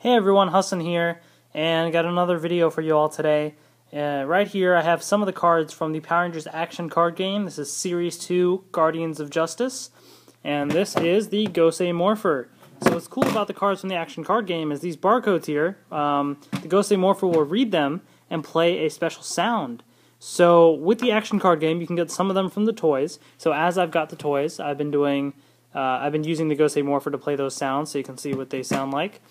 Hey everyone, Hassan here, and got another video for you all today. Right here I have some of the cards from the Power Rangers action card game. This is Series 2, Guardians of Justice, and this is the Gosei Morpher. So what's cool about the cards from the action card game is these barcodes here. The Gosei Morpher will read them and play a special sound. So with the action card game, you can get some of them from the toys. So as I've got the toys, I've been using the Gosei Morpher to play those sounds, so you can see what they sound like.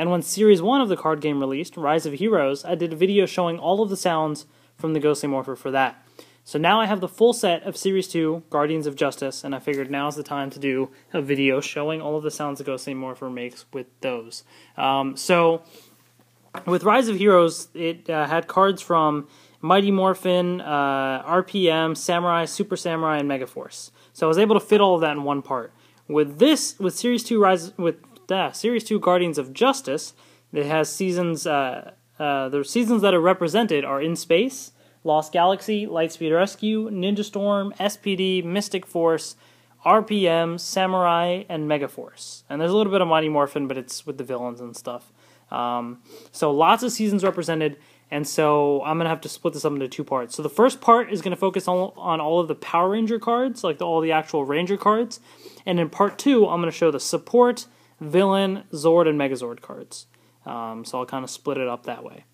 And when Series 1 of the card game released, Rise of Heroes, I did a video showing all of the sounds from the Gosei Morpher for that. So now I have the full set of Series 2, Guardians of Justice, and I figured now's the time to do a video showing all of the sounds the Gosei Morpher makes with those. So with Rise of Heroes, it had cards from Mighty Morphin, RPM, Samurai, Super Samurai, and Megaforce. So I was able to fit all of that in one part. With Series 2 Series 2 Guardians of Justice, it has seasons, the seasons that are represented are In Space, Lost Galaxy, Lightspeed Rescue, Ninja Storm, SPD, Mystic Force, RPM, Samurai, and Megaforce. And there's a little bit of Mighty Morphin, but it's with the villains and stuff. So lots of seasons represented, and so I'm going to have to split this up into two parts. So the first part is going to focus on all of the Power Ranger cards, like all the actual Ranger cards. And in part 2, I'm going to show the support, Villian, Zord, and Megazord cards. So I'll kind of split it up that way.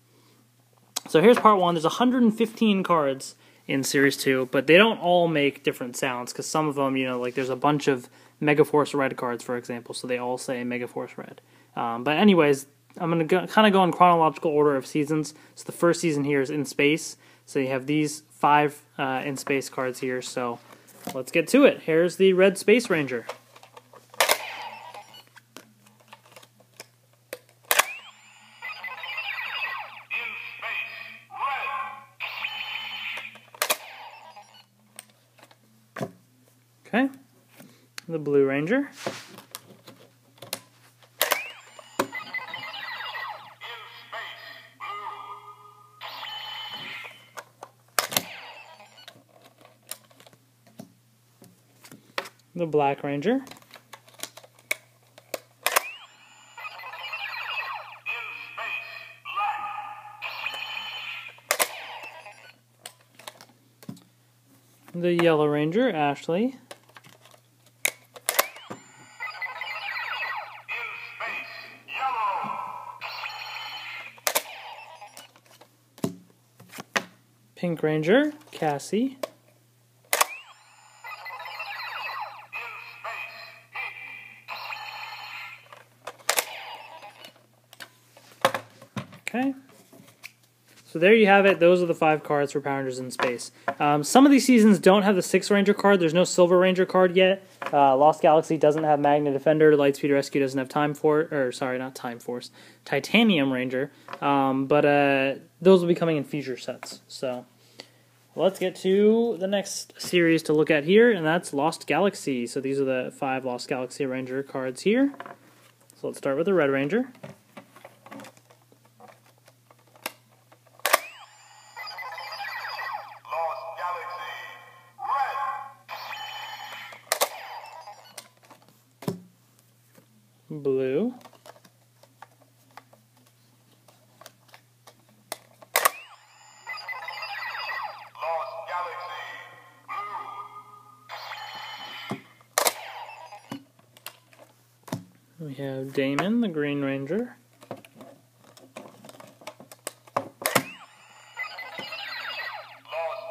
So here's part 1. There's 115 cards in Series 2, but they don't all make different sounds, because some of them, like there's a bunch of Megaforce Red cards, for example, so they all say Megaforce Red. But anyways, I'm going to kind of go in chronological order of seasons. So the first season here is In Space. So you have these 5 In Space cards here, so let's get to it. Here's the Red Space Ranger. Okay, the Blue Ranger. The Black Ranger. The Yellow Ranger, Ashley. Pink Ranger, Cassie. Okay. So there you have it. Those are the 5 cards for Power Rangers in Space. Some of these seasons don't have the 6 Ranger card. There's no Silver Ranger card yet. Lost Galaxy doesn't have Magna Defender. Lightspeed Rescue doesn't have Titanium Ranger. But those will be coming in future sets. So let's get to the next series to look at here, and that's Lost Galaxy. So these are the 5 Lost Galaxy Ranger cards here. So let's start with the Red Ranger. Blue. Lost Galaxy. Blue. We have Damon, the Green Ranger. Lost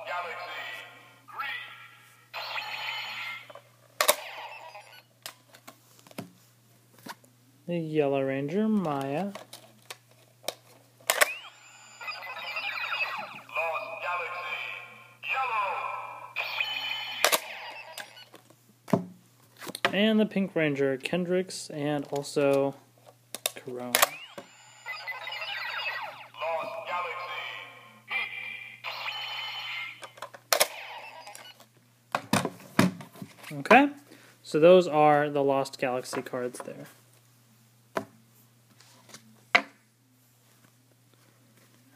Galaxy. Green. The Yellow Ranger, Maya. Lost Galaxy. Yellow. And the Pink Ranger, Kendricks, and also Corona. Lost Galaxy. Pink. Okay, so those are the Lost Galaxy cards there.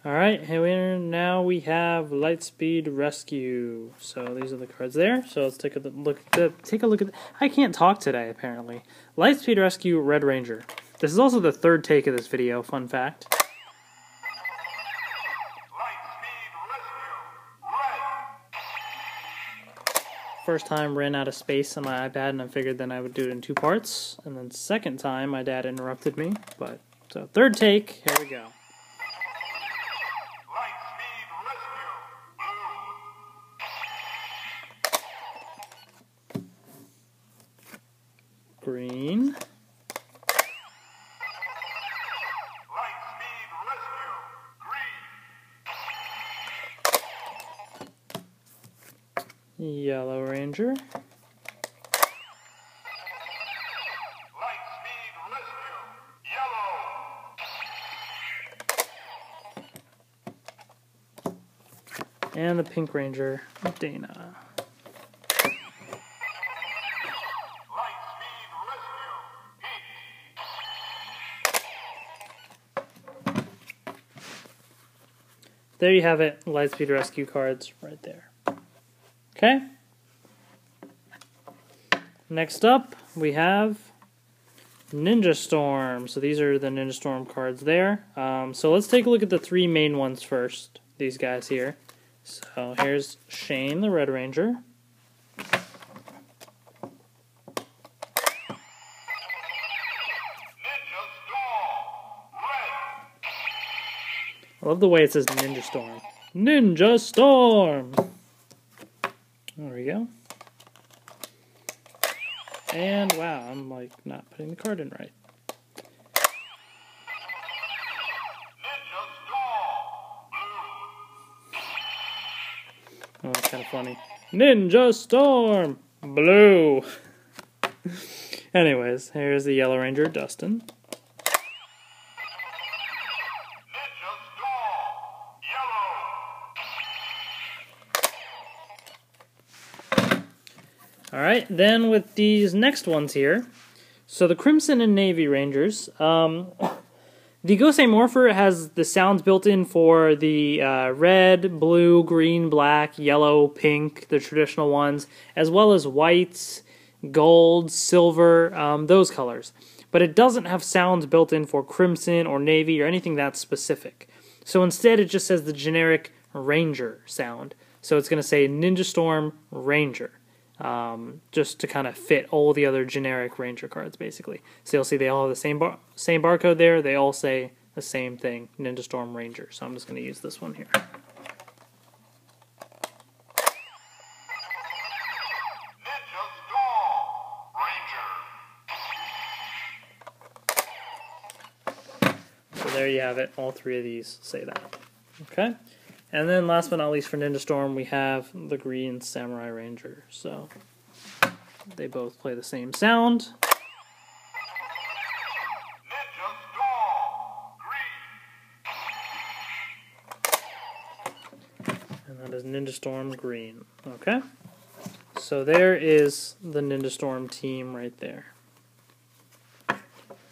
Alright, now we have Lightspeed Rescue. So these are the cards there. So let's take a look at I can't talk today, apparently. Lightspeed Rescue Red Ranger. This is also the third take of this video, fun fact. Lightspeed rescue. Red. First time ran out of space on my iPad, and I figured then I would do it in 2 parts. And then second time, my dad interrupted me. But so third take, here we go. Lightspeed rescue. Blue. Green. Lightspeed rescue. Green. Yellow Ranger. Lightspeed rescue. Yellow. And the Pink Ranger, Dana. Lightspeed rescue. Pink. There you have it, Lightspeed Rescue cards right there. Okay. Next up, we have Ninja Storm. So these are the Ninja Storm cards there. So let's take a look at the 3 main ones first, these guys here. So here's Shane, the Red Ranger. Ninja Storm. Red. I love the way it says Ninja Storm. Ninja Storm! There we go. And wow, I'm like not putting the card in right. Ninja Storm. Blue. Oh, that's kind of funny. Ninja Storm! Blue! Anyways, here's the Yellow Ranger, Dustin. Ninja Storm. Yellow. Alright, then with these next ones here, so the Crimson and Navy Rangers, the Gosei Morpher has the sounds built in for the red, blue, green, black, yellow, pink, the traditional ones, as well as whites, gold, silver, those colors. But it doesn't have sounds built in for Crimson or Navy or anything that specific. So instead it just says the generic Ranger sound. So it's going to say Ninja Storm Ranger. Just to kind of fit all the other generic Ranger cards, basically. So you'll see they all have the same barcode there. They all say the same thing, Ninja Storm Ranger. So I'm just going to use this one here. Ninja Storm. Ranger. So there you have it. All 3 of these say that. Okay? And then last but not least for Ninja Storm, we have the Green Samurai Ranger. So they both play the same sound. Ninja Storm. Green. And that is Ninja Storm Green. Okay? So there is the Ninja Storm team right there.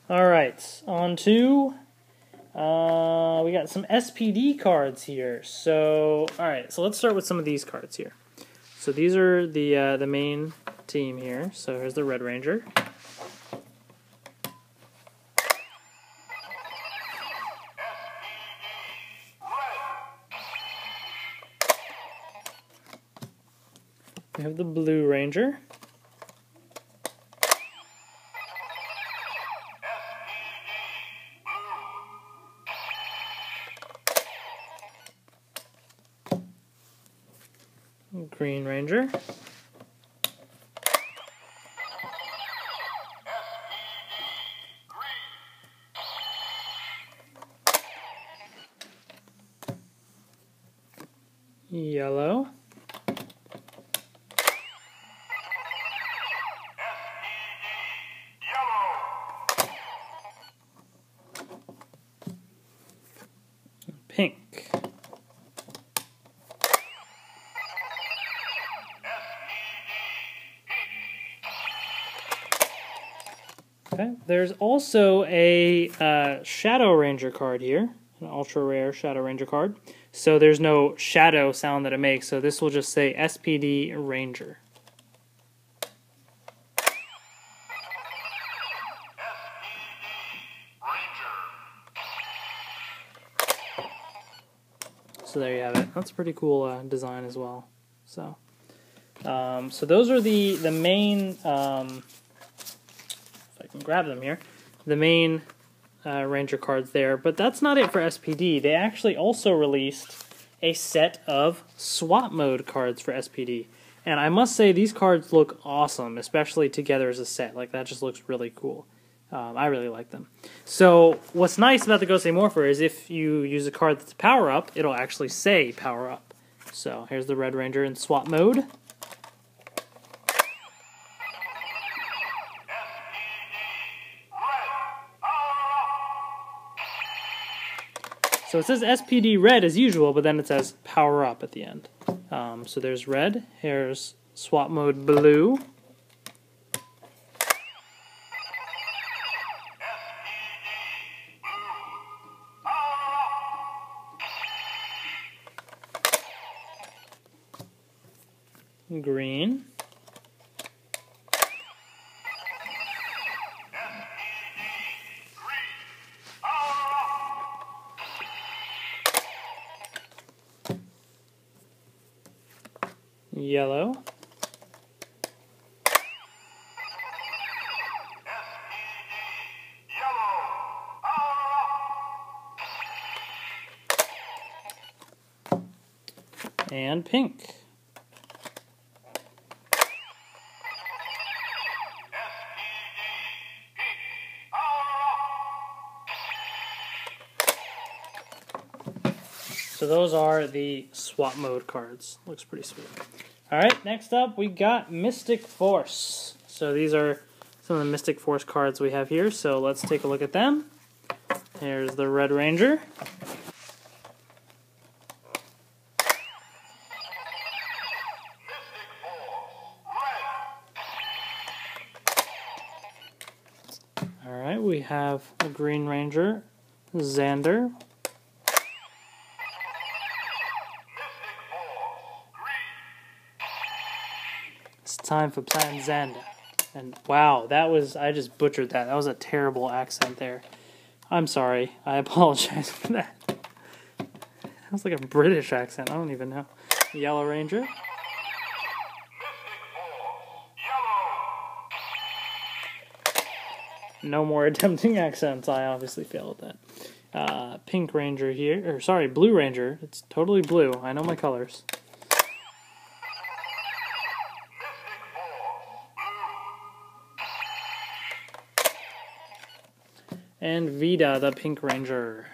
Alright, on to... we got some SPD cards here. So, alright, so let's start with some of these cards here. So these are the main team here. So here's the Red Ranger. We have the Blue Ranger. Green Ranger. Yellow. Pink. Okay. There's also a Shadow Ranger card here, an ultra rare Shadow Ranger card. So there's no shadow sound that it makes, so this will just say SPD Ranger. So there you have it. That's a pretty cool design as well. So, so those are the main. If I can grab them here, the main Ranger cards there. But that's not it for SPD. They actually also released a set of swap mode cards for SPD. And I must say, these cards look awesome, especially together as a set. Like, that just looks really cool. I really like them. So, what's nice about the Gosei Morpher is if you use a card that's a power-up, it'll actually say power-up. So, here's the Red Ranger in swap mode. So it says SPD red as usual, but then it says power up at the end. So there's red. Here's swap mode blue. Green. Yellow. And pink. So those are the swap mode cards. Looks pretty sweet. Alright, next up we got Mystic Force. So these are some of the Mystic Force cards we have here. So let's take a look at them. Here's the Red Ranger. Alright, we have the Green Ranger, Xander. It's time for Plan Xander. And wow, that was, I just butchered that. That was a terrible accent there. I'm sorry. I apologize for that. That was like a British accent. I don't even know. Yellow Ranger. No more attempting accents. I obviously failed at that. Pink Ranger here. Or sorry, Blue Ranger. It's totally blue. I know my colors. And Vida, the Pink Ranger.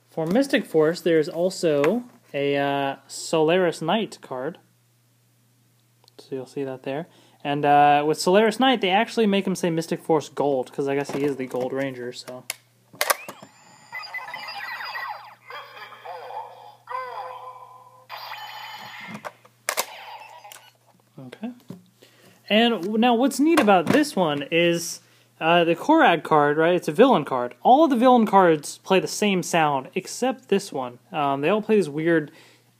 For Mystic Force, there's also a Solaris Knight card. So you'll see that there. And with Solaris Knight, they actually make him say Mystic Force Gold, because I guess he is the Gold Ranger, so... Okay. And now what's neat about this one is the Korag card, right? It's a villain card. All of the villain cards play the same sound, except this one. They all play this weird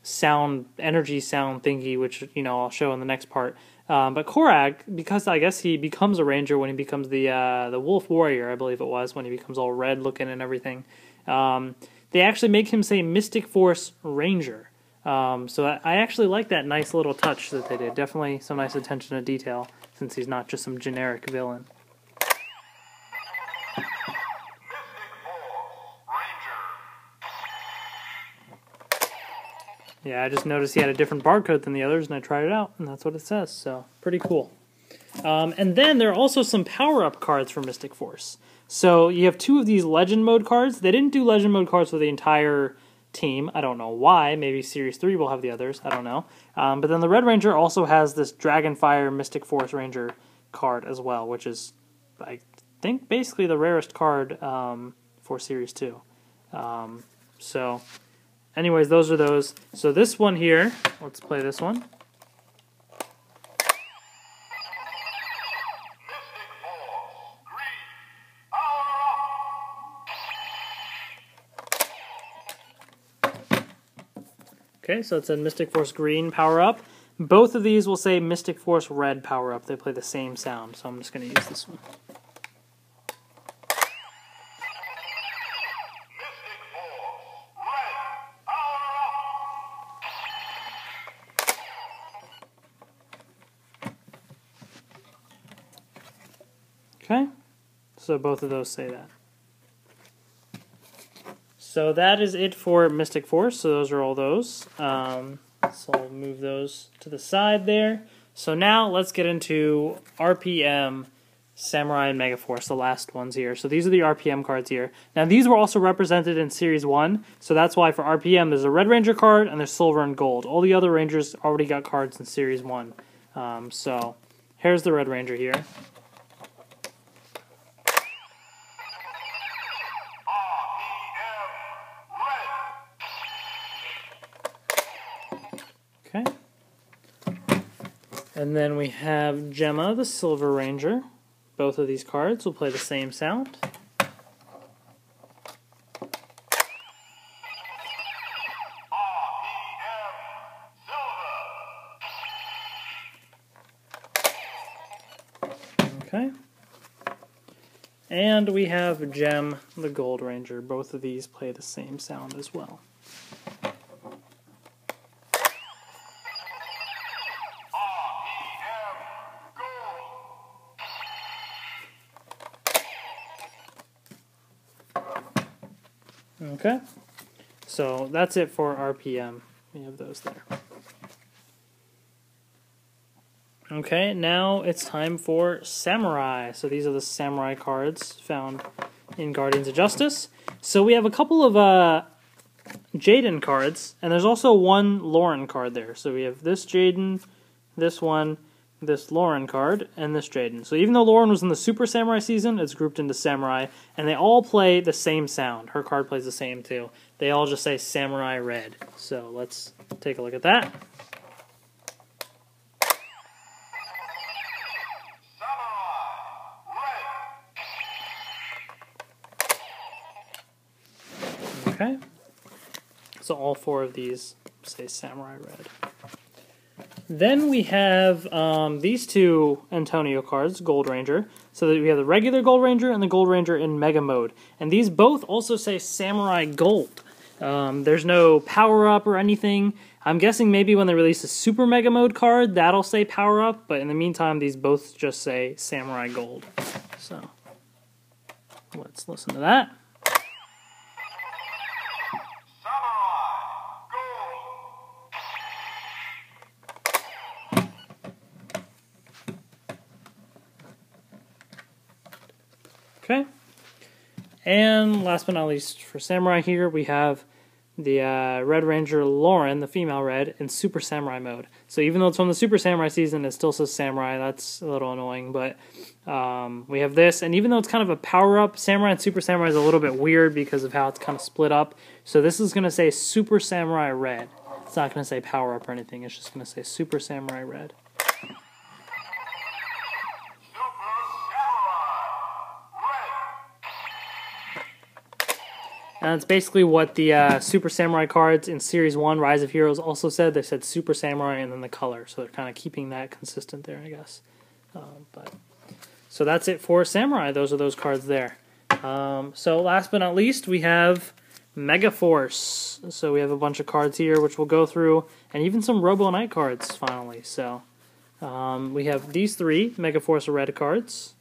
sound, energy sound thingy, which, you know, I'll show in the next part. But Korag, because I guess he becomes a ranger when he becomes the Wolf Warrior, I believe it was, when he becomes all red looking and everything. They actually make him say Mystic Force Ranger. So I actually like that nice little touch that they did. Definitely some nice attention to detail, since he's not just some generic villain. Yeah, I just noticed he had a different barcode than the others, and I tried it out, and that's what it says, so pretty cool. And then there are also some power-up cards for Mystic Force. So you have two of these Legend Mode cards. They didn't do Legend Mode cards for the entire team. I don't know why. Maybe Series 3 will have the others. I don't know. But then the Red Ranger also has this Dragonfire Mystic Force Ranger card as well, which is, I think, basically the rarest card for Series 2. So, anyways, those are those. So this one here, let's play this one. Okay, so it said Mystic Force Green power up. Both of these will say Mystic Force Red power-up. They play the same sound, so I'm just going to use this one. Mystic Force Red power up. Okay, so both of those say that. So that is it for Mystic Force, so those are all those. So I'll move those to the side there. So now let's get into RPM, Samurai, and Megaforce, the last ones here. So these are the RPM cards here. Now these were also represented in Series 1, so that's why for RPM there's a Red Ranger card and there's Silver and Gold. All the other Rangers already got cards in Series 1. So here's the Red Ranger here. Okay. And then we have Gemma, the Silver Ranger. Both of these cards will play the same sound. Okay. And we have Gem, the Gold Ranger. Both of these play the same sound as well. Okay, so that's it for RPM. We have those there. Okay, now it's time for Samurai. So these are the Samurai cards found in Guardians of Justice. So we have a couple of Jaden cards, and there's also one Lauren card there. So we have this Jaden, this one, this Lauren card, and this Jaden. So even though Lauren was in the Super Samurai season, it's grouped into Samurai, and they all play the same sound. Her card plays the same too. They all just say Samurai Red. So let's take a look at that. Okay. So all four of these say Samurai Red. Then we have these two Antonio cards, Gold Ranger. So that we have the regular Gold Ranger and the Gold Ranger in Mega Mode. And these both also say Samurai Gold. There's no power-up or anything. I'm guessing maybe when they release a Super Mega Mode card, that'll say power-up. But in the meantime, these both just say Samurai Gold. So let's listen to that. Okay, and last but not least for Samurai here, we have the Red Ranger Lauren, the female Red, in Super Samurai mode. So even though it's from the Super Samurai season, it still says Samurai. That's a little annoying, but we have this, and even though it's kind of a power-up, Samurai and Super Samurai is a little bit weird because of how it's kind of split up. So this is going to say Super Samurai Red. It's not going to say power-up or anything. It's just going to say Super Samurai Red. And that's basically what the Super Samurai cards in Series 1, Rise of Heroes, also said. They said Super Samurai and then the color. So they're kind of keeping that consistent there, I guess. So that's it for Samurai. Those are those cards there. So last but not least, we have Megaforce. So we have a bunch of cards here, which we'll go through. And even some Robo Knight cards, finally. So we have these three Megaforce Red cards.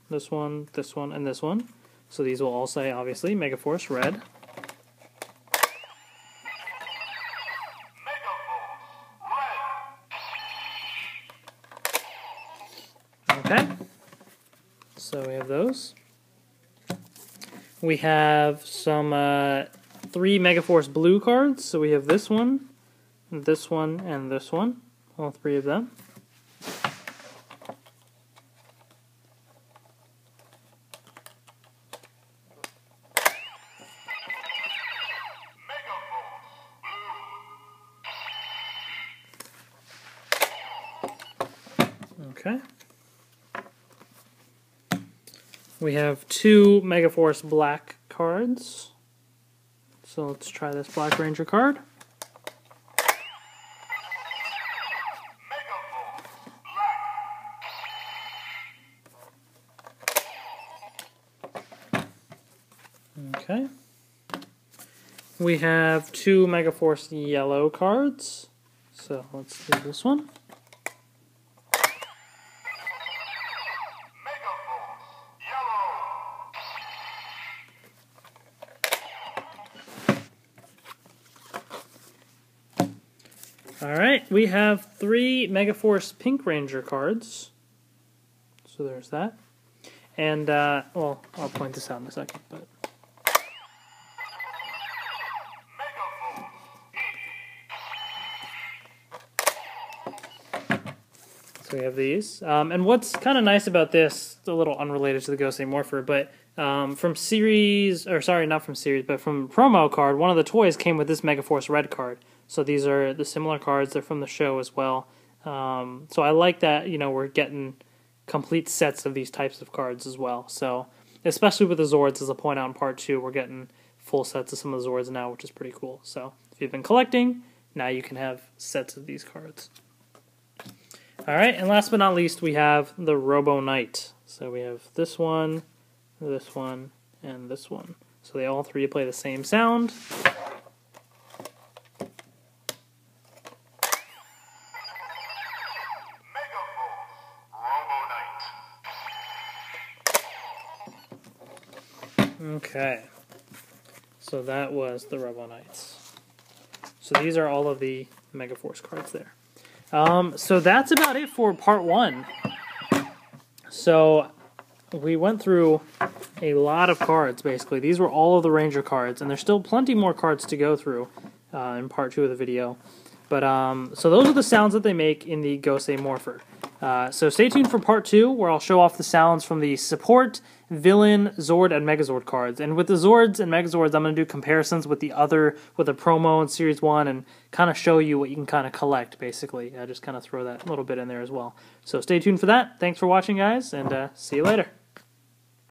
This one, and this one. So these will all say, obviously, Megaforce Red. Okay. So we have those. We have some 3 Megaforce Blue cards. So we have this one, and this one. All 3 of them. Okay. We have 2 Megaforce Black cards. So let's try this Black Ranger card. Okay. We have 2 Megaforce yellow cards. So let's do this one. Alright, we have 3 Megaforce Pink Ranger cards. So there's that. And, well, I'll point this out in a second, but... So we have these. And what's kind of nice about this, it's a little unrelated to the Gosei Morpher, but from series, or sorry, not from series, but from promo card, one of the toys came with this Megaforce red card. So these are the similar cards. They're from the show as well. So I like that, you know, we're getting complete sets of these types of cards as well. So especially with the Zords, as I point out in part 2, we're getting full sets of some of the Zords now, which is pretty cool. So if you've been collecting, now you can have sets of these cards. Alright, and last but not least, we have the Robo Knight. So we have this one, and this one. So they all 3 play the same sound. Okay, so that was the Robo Knights. So these are all of the Megaforce cards there. So that's about it for part 1. So we went through a lot of cards, basically. These were all of the Ranger cards, and there's still plenty more cards to go through in part 2 of the video. But so those are the sounds that they make in the Gosei Morpher. So stay tuned for part 2, where I'll show off the sounds from the support, Villian, Zord, and Megazord cards. And with the Zords and Megazords, I'm going to do comparisons with the promo in Series 1 and kind of show you what you can kind of collect, basically. I just kind of throw that little bit in there as well. So stay tuned for that. Thanks for watching, guys, and see you later.